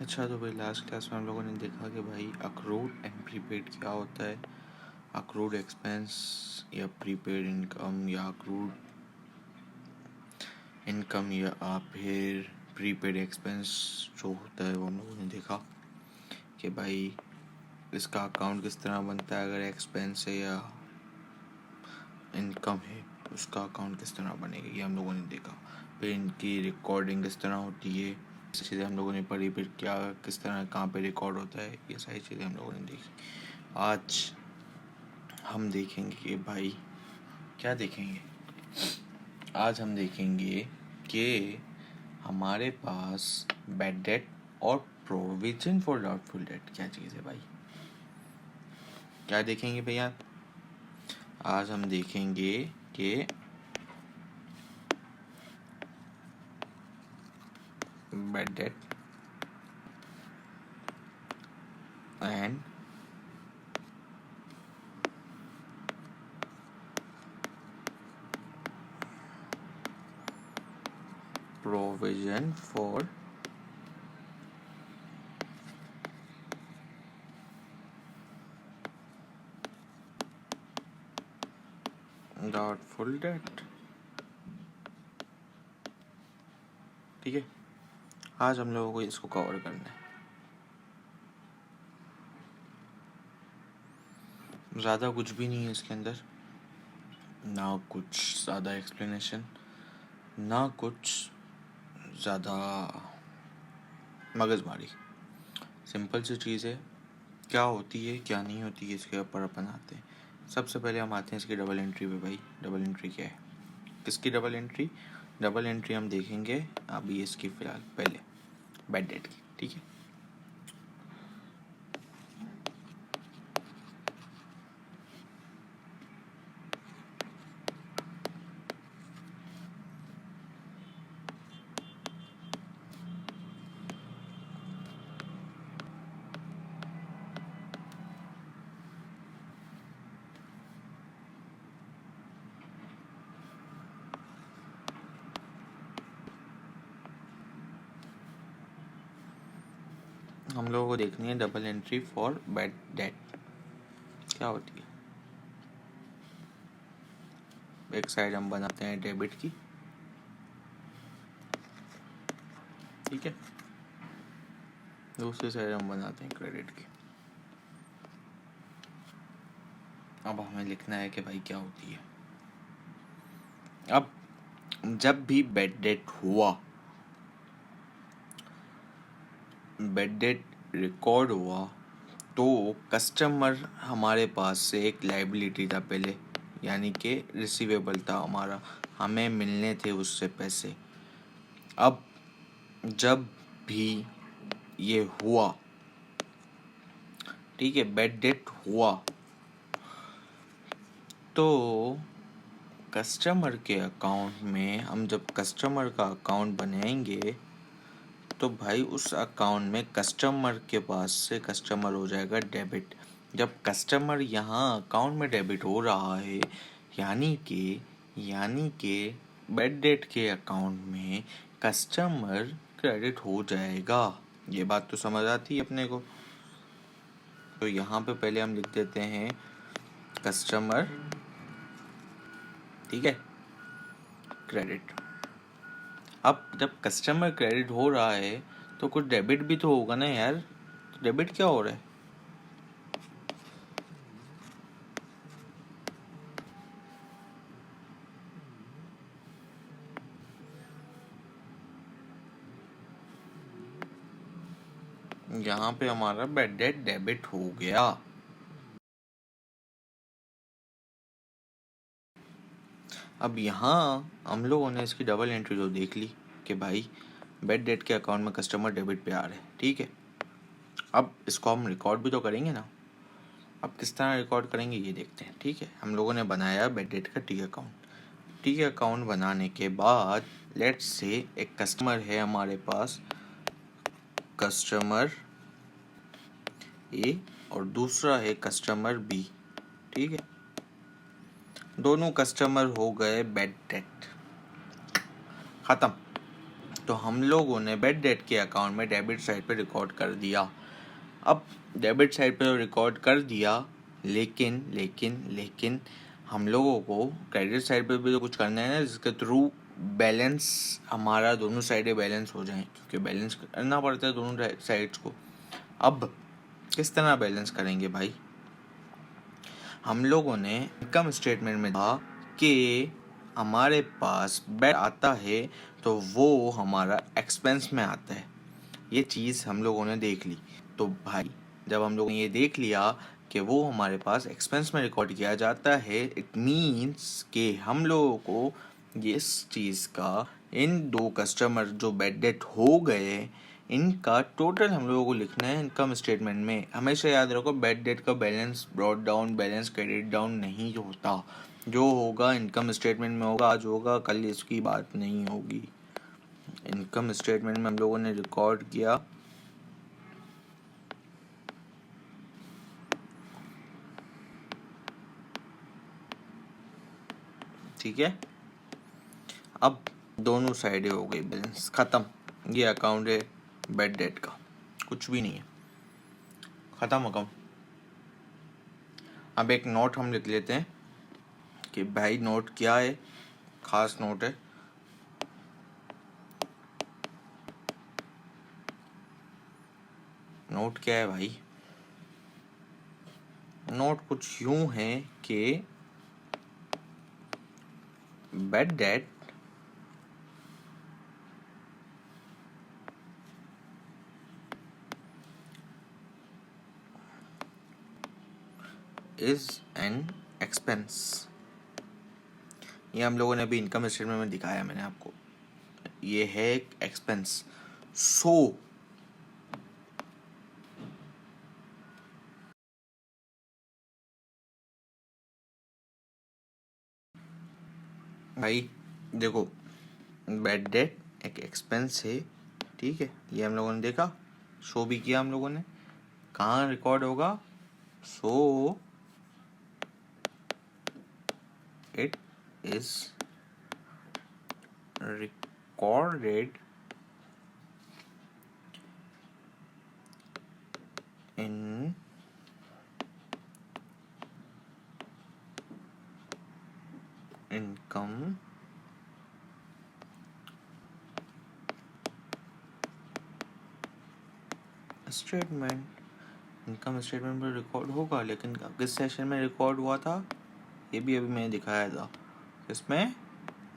अच्छा, तो भाई लास्ट क्लास में हम लोगों ने देखा कि भाई अक्रूड एंड प्रीपेड क्या होता है। अक्रूड एक्सपेंस या प्रीपेड इनकम या अक्रूड इनकम या फिर प्रीपेड एक्सपेंस जो होता है वो हम लोगों ने देखा कि भाई इसका अकाउंट किस तरह बनता है। अगर एक्सपेंस है या इनकम है उसका अकाउंट किस तरह बनेगा ये हम लोगों ने देखा। फिर इनकी रिकॉर्डिंग किस तरह होती है, चीज़ें हम लोगों ने पढ़ी। फिर क्या किस तरह कहाँ पे रिकॉर्ड होता है, ये सारी चीज़ें हम लोगों ने देखी। आज हम देखेंगे कि भाई क्या देखेंगे। आज हम देखेंगे कि हमारे पास बैड डेट और प्रोविजन फॉर डाउटफुल डेट क्या चीज़ है भाई। क्या देखेंगे भैया? आज हम देखेंगे कि bad debt and provision for doubtful debt. ठीक है, आज हम लोगों को इसको कवर करना है। ज़्यादा कुछ भी नहीं है इसके अंदर, ना कुछ ज़्यादा एक्सप्लेनेशन, ना कुछ ज़्यादा मगजमारी। सिंपल सी चीज़ है, क्या होती है क्या नहीं होती है इसके ऊपर अपन आते हैं। सबसे पहले हम आते हैं इसकी डबल एंट्री पे। भाई डबल एंट्री क्या है, किसकी डबल एंट्री? डबल एंट्री हम देखेंगे अभी इसकी फ़िलहाल पहले बैड डेट की। ठीक है, हम लोगों को देखनी है double entry for bad debt क्या होती है। एक साइड हम बनाते हैं डेबिट की, ठीक है, दूसरी साइड हम बनाते हैं क्रेडिट की। अब हमें लिखना है कि भाई क्या होती है। अब जब भी बैड डेट हुआ, बैड डेट रिकॉर्ड हुआ, तो कस्टमर हमारे पास से एक लाइबिलिटी था पहले, यानी कि रिसीवेबल था हमारा, हमें मिलने थे उससे पैसे। अब जब भी ये हुआ, ठीक है, बैड डेट हुआ, तो कस्टमर के अकाउंट में हम जब कस्टमर का अकाउंट बनाएंगे तो भाई उस अकाउंट में कस्टमर के पास से कस्टमर हो जाएगा डेबिट। जब कस्टमर यहाँ अकाउंट में डेबिट हो रहा है, यानी कि बैड डेट के अकाउंट में कस्टमर क्रेडिट हो जाएगा। ये बात तो समझ आती है अपने को। तो यहाँ पे पहले हम लिख देते हैं कस्टमर, ठीक है, क्रेडिट। अब जब कस्टमर क्रेडिट हो रहा है तो कुछ डेबिट भी तो होगा ना यार। डेबिट क्या हो रहा है? यहाँ पे हमारा बैड डेट डेबिट हो गया। अब यहाँ हम लोगों ने इसकी डबल एंट्री जो देख ली कि भाई बैड डेट के अकाउंट में कस्टमर डेबिट पे आ रहे हैं, ठीक है। अब इसको हम रिकॉर्ड भी तो करेंगे ना। अब किस तरह रिकॉर्ड करेंगे ये देखते हैं, ठीक है। हम लोगों ने बनाया बैड डेट का टी अकाउंट। टी अकाउंट बनाने के बाद लेट्स से एक कस्टमर है हमारे पास, कस्टमर ए, और दूसरा है कस्टमर बी, ठीक है। दोनों कस्टमर हो गए बैड डेट, खत्म। तो हम लोगों ने बैड डेट के अकाउंट में डेबिट साइड पे रिकॉर्ड कर दिया। अब डेबिट साइड पे रिकॉर्ड कर दिया, लेकिन लेकिन लेकिन हम लोगों को क्रेडिट साइड पे भी तो कुछ करना है ना, जिसके थ्रू बैलेंस हमारा दोनों साइडें बैलेंस हो जाए, क्योंकि बैलेंस करना पड़ता है दोनों साइड्स को। अब किस तरह बैलेंस करेंगे भाई? हम लोगों ने इनकम स्टेटमेंट में कहा कि हमारे पास बैड आता है तो वो हमारा एक्सपेंस में आता है। ये चीज़ हम लोगों ने देख ली। तो भाई जब हम लोगों ने ये देख लिया कि वो हमारे पास एक्सपेंस में रिकॉर्ड किया जाता है, इट मीन्स कि हम लोगों को इस चीज़ का, इन दो कस्टमर जो बैड डेट हो गए, इनका टोटल हम लोगों को लिखना है इनकम स्टेटमेंट में। हमेशा याद रखो, बैड डेट का balance brought down, balance credit down नहीं होता। जो होगा इनकम स्टेटमेंट में होगा, आज होगा कल इसकी बात नहीं होगी। इनकम स्टेटमेंट में हम लोगों ने रिकॉर्ड किया, ठीक है। अब दोनों साइडें हो गई बैलेंस ख़त्म। ये अकाउंट है बैड डेट का, कुछ भी नहीं है, ख़त्म अकाउंट। अब एक नोट हम लिख लेते हैं कि भाई नोट क्या है, खास नोट है। नोट क्या है भाई? नोट कुछ यूं है कि bad debt is an expense. ये हम लोगों ने अभी इनकम स्टेटमेंट में दिखाया, मैंने आपको। ये है एक एक्सपेंस। सो भाई देखो, बैड डेट एक एक्सपेंस है, ठीक है। ये हम लोगों ने देखा, शो भी किया हम लोगों ने। कहाँ रिकॉर्ड होगा? सो it is recorded in income statement. Income statement पर रिकॉर्ड होगा, लेकिन किस सेशन में रिकॉर्ड हुआ था? ये भी अभी मैंने दिखाया था। किसमें?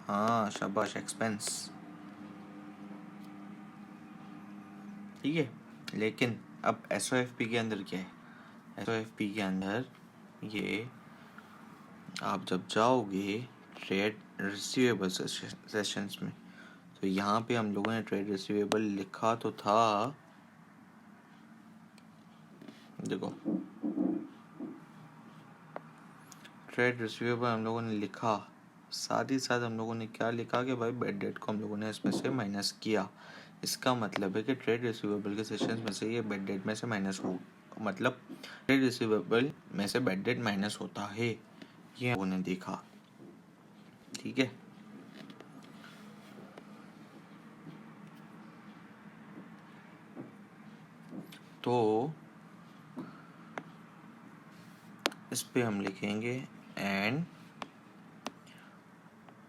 हाँ शाबाश, एक्सपेंस, ठीक है। लेकिन अब SOFP के अंदर क्या है? SOFP के अंदर ये, आप जब जाओगे ट्रेड रिसीवेबल सेशंस में, तो यहाँ पे हम लोगों ने ट्रेड रिसीवेबल लिखा तो था, देखो ट्रेड रिसीवेबल हम लोगों ने लिखा, साथ ही साथ हम लोगों ने क्या लिखा कि भाई बैड डेट को हम लोगों ने इसमें से माइनस किया। इसका मतलब है कि ट्रेड रिसीवेबल के सेशंस में से ये बैड डेट में से माइनस हो, मतलब ट्रेड रिसीवेबल में से बैड डेट माइनस होता है। ये हम लोगों ने देखा, ठीक है। तो इस पे हम लिखेंगे एंड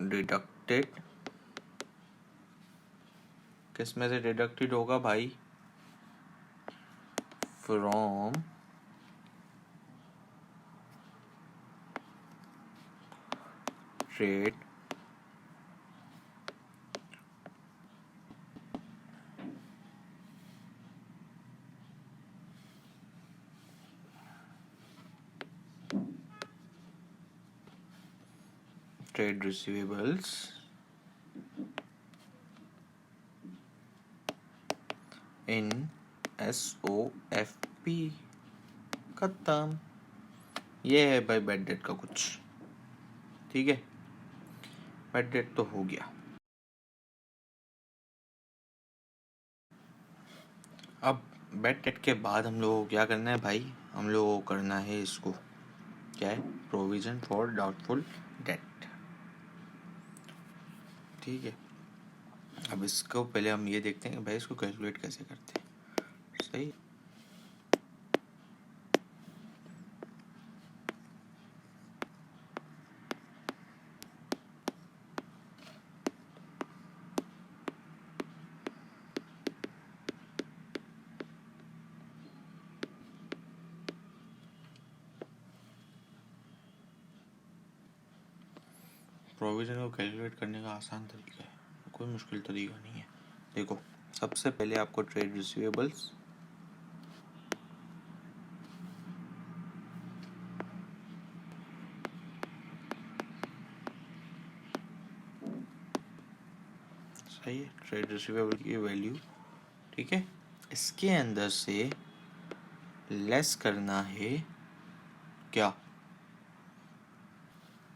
डिडक्टेड। किस में से डिडक्टेड होगा भाई? From trade trade receivables in SOFP। खत्म। ये है भाई बैड डेट का कुछ, ठीक है। बैड डेट तो हो गया। अब बैड डेट के बाद हम लोगों को क्या करना है भाई? हम लोगों को करना है इसको, क्या है? प्रोविजन फॉर डाउटफुल डेट, ठीक है। अब इसको पहले हम ये देखते हैं कि भाई इसको कैलकुलेट कैसे करते हैं। सही, प्रोविजन को कैलकुलेट करने का आसान तरीका है, कोई मुश्किल तरीका नहीं है। देखो, सबसे पहले आपको ट्रेड रिसीवेबल्स, सही है, ट्रेड रिसीवेबल की वैल्यू, ठीक है, इसके अंदर से लेस करना है क्या,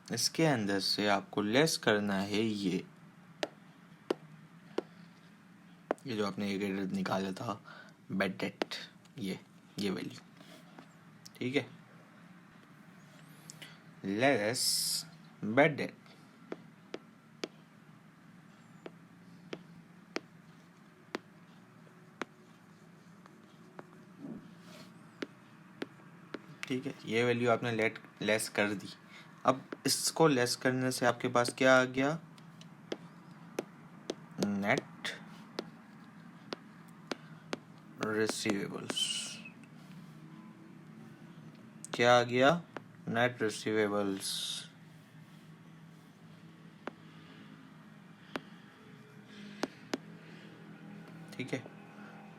इसके अंदर से आपको लेस करना है ये जो आपने ये निकाला था बैड डेट, ये वैल्यू, ठीक है, लेस बैड डेट। ठीक है, ये वैल्यू आपने लेस कर दी। अब इसको लेस करने से आपके पास क्या आ गया, नेट रिसीवेबल्स, क्या आ गया, नेट रिसीवेबल्स, ठीक है,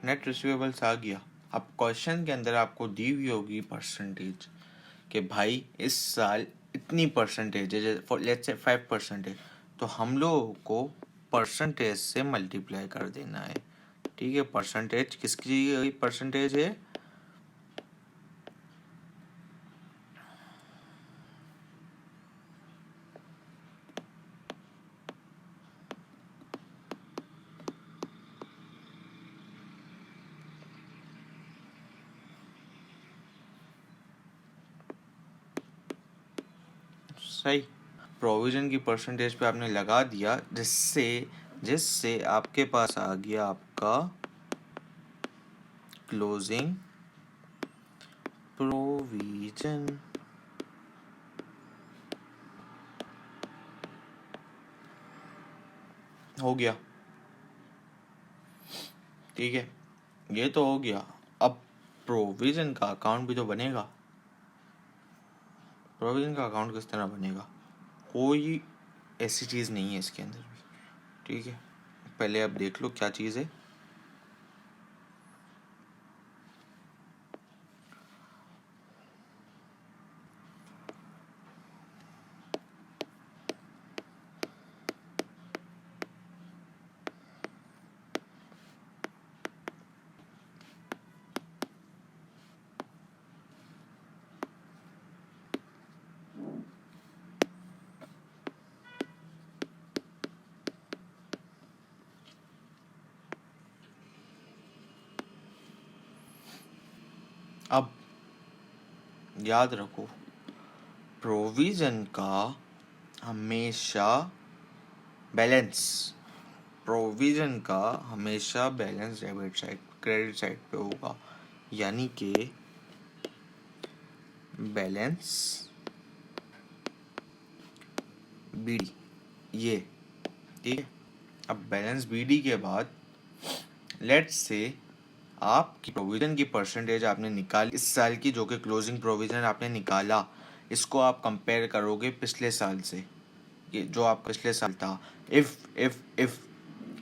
नेट रिसीवेबल्स आ गया। अब क्वेश्चन के अंदर आपको दी हुई होगी परसेंटेज कि भाई इस साल इतनी परसेंटेज है, लेट्स से 5% है, तो हम लोगों को परसेंटेज से मल्टीप्लाई कर देना है, ठीक है। परसेंटेज किसकी परसेंटेज है, सही, प्रोविजन की परसेंटेज पे आपने लगा दिया, जिससे जिससे आपके पास आ गया आपका क्लोजिंग प्रोविजन, हो गया, ठीक है, ये तो हो गया। अब प्रोविजन का अकाउंट भी तो बनेगा। प्रोविजन का अकाउंट किस तरह बनेगा, कोई ऐसी चीज़ नहीं है इसके अंदर भी, ठीक है। पहले आप देख लो क्या चीज़ है। अब याद रखो, प्रोविजन का हमेशा बैलेंस, प्रोविजन का हमेशा balance debit side credit side पे होगा, यानी कि बैलेंस बीडी, ये, ठीक है। अब बैलेंस बीडी के बाद लेट्स से आपकी प्रोविजन की परसेंटेज आपने निकाली इस साल की, जो कि क्लोजिंग प्रोविजन आपने निकाला, इसको आप कंपेयर करोगे पिछले साल से, ये जो आप पिछले साल था। इफ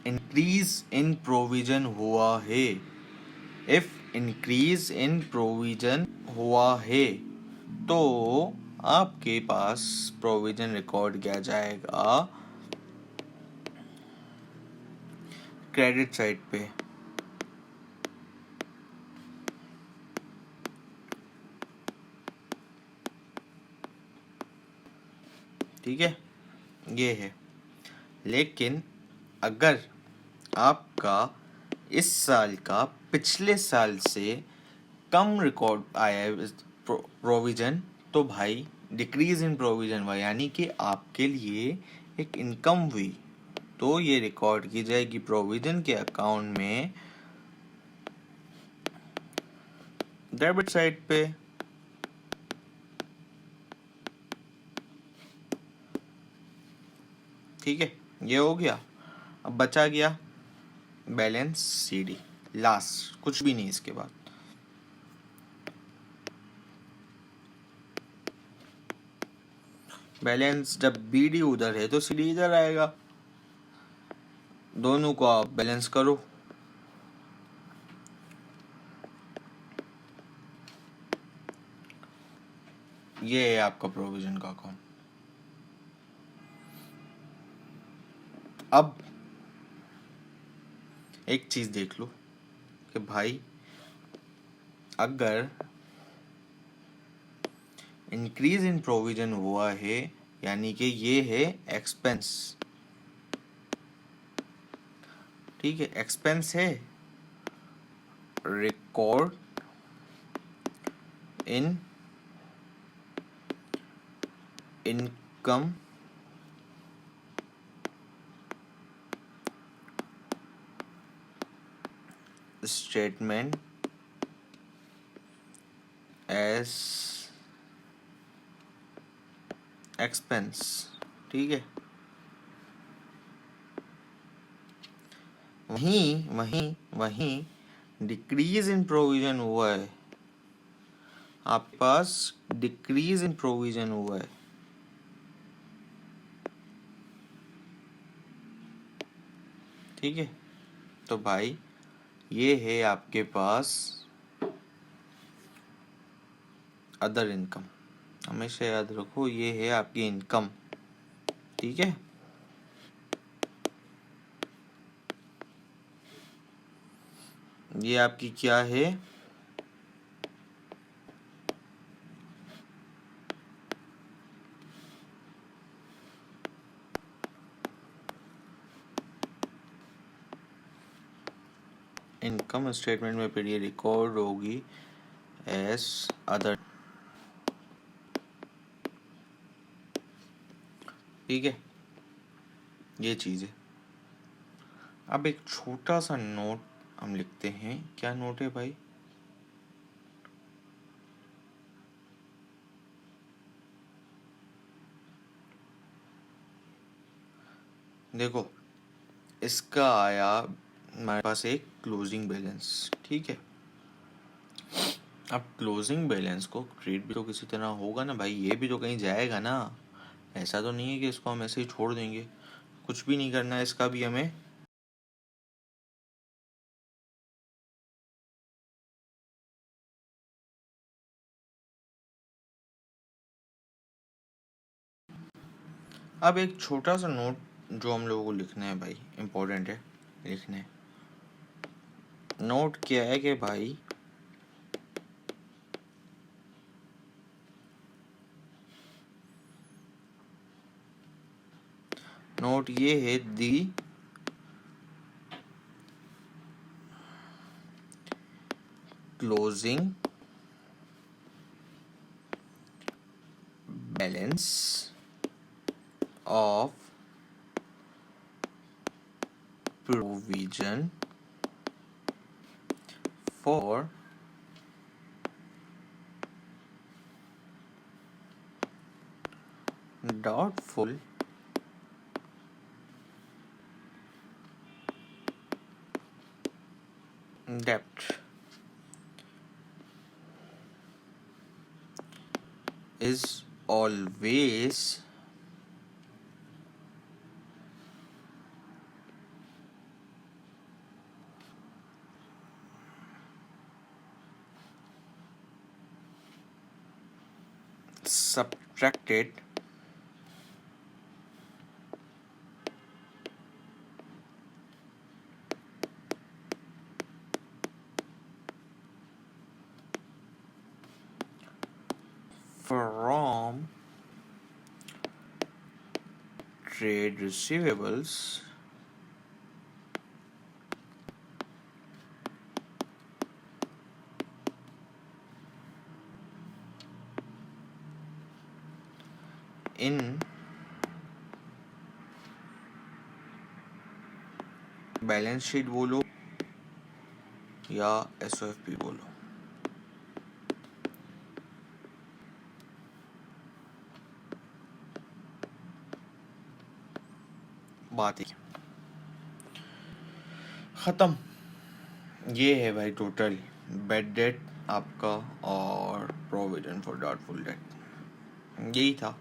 इंक्रीज इन प्रोविजन हुआ है, इफ इंक्रीज इन प्रोविजन हुआ है, तो आपके पास प्रोविजन रिकॉर्ड किया जाएगा क्रेडिट साइड पे, ठीक है, ये है। लेकिन अगर आपका इस साल का पिछले साल से कम रिकॉर्ड आया है प्रोविजन, तो भाई डिक्रीज इन प्रोविजन हुआ, यानी कि आपके लिए एक इनकम हुई, तो ये रिकॉर्ड की जाएगी प्रोविजन के अकाउंट में डेबिट साइड पे। ठीक है, ये हो गया। अब बचा गया बैलेंस सीडी, लास्ट, कुछ भी नहीं इसके बाद। बैलेंस जब बीडी उधर है तो सीडी इधर आएगा, दोनों को आप बैलेंस करो। ये है आपका प्रोविजन का अकाउंट। अब एक चीज देख लो कि भाई अगर इंक्रीज इन प्रोविजन हुआ है, यानी कि ये है एक्सपेंस। ठीक है, एक्सपेंस है, record in income statement as expense. ठीक है, वहीं डिक्रीज इन प्रोविजन हुआ है, आपके पास डिक्रीज इन प्रोविजन हुआ है। ठीक है, तो भाई ये है आपके पास अदर इनकम। हमेशा याद रखो, ये है आपकी इनकम। ठीक है, ये आपकी क्या है, इनकम स्टेटमेंट में फिर ये रिकॉर्ड होगी एस अदर। ठीक है, ये चीज़ है। अब एक छोटा सा नोट हम लिखते हैं। क्या नोट है भाई? देखो, इसका आया हमारे पास एक क्लोजिंग बैलेंस। ठीक है, अब क्लोजिंग बैलेंस को क्रिएट भी तो किसी तरह होगा ना भाई, ये भी तो कहीं जाएगा ना। ऐसा तो नहीं है कि इसको हम ऐसे ही छोड़ देंगे, कुछ भी नहीं करना है इसका भी हमें। अब एक छोटा सा नोट जो हम लोगों को लिखना है भाई, इम्पोर्टेंट है लिखने। नोट क्या है कि भाई नोट ये है, the closing balance of provision for doubtful debt is always subtracted from trade receivables in balance sheet बोलो या SOFP बोलो, बात ही ख़त्म। ये है भाई टोटल बेड डेट आपका और प्रोविजन फॉर डाउटफुल डेट, यही था।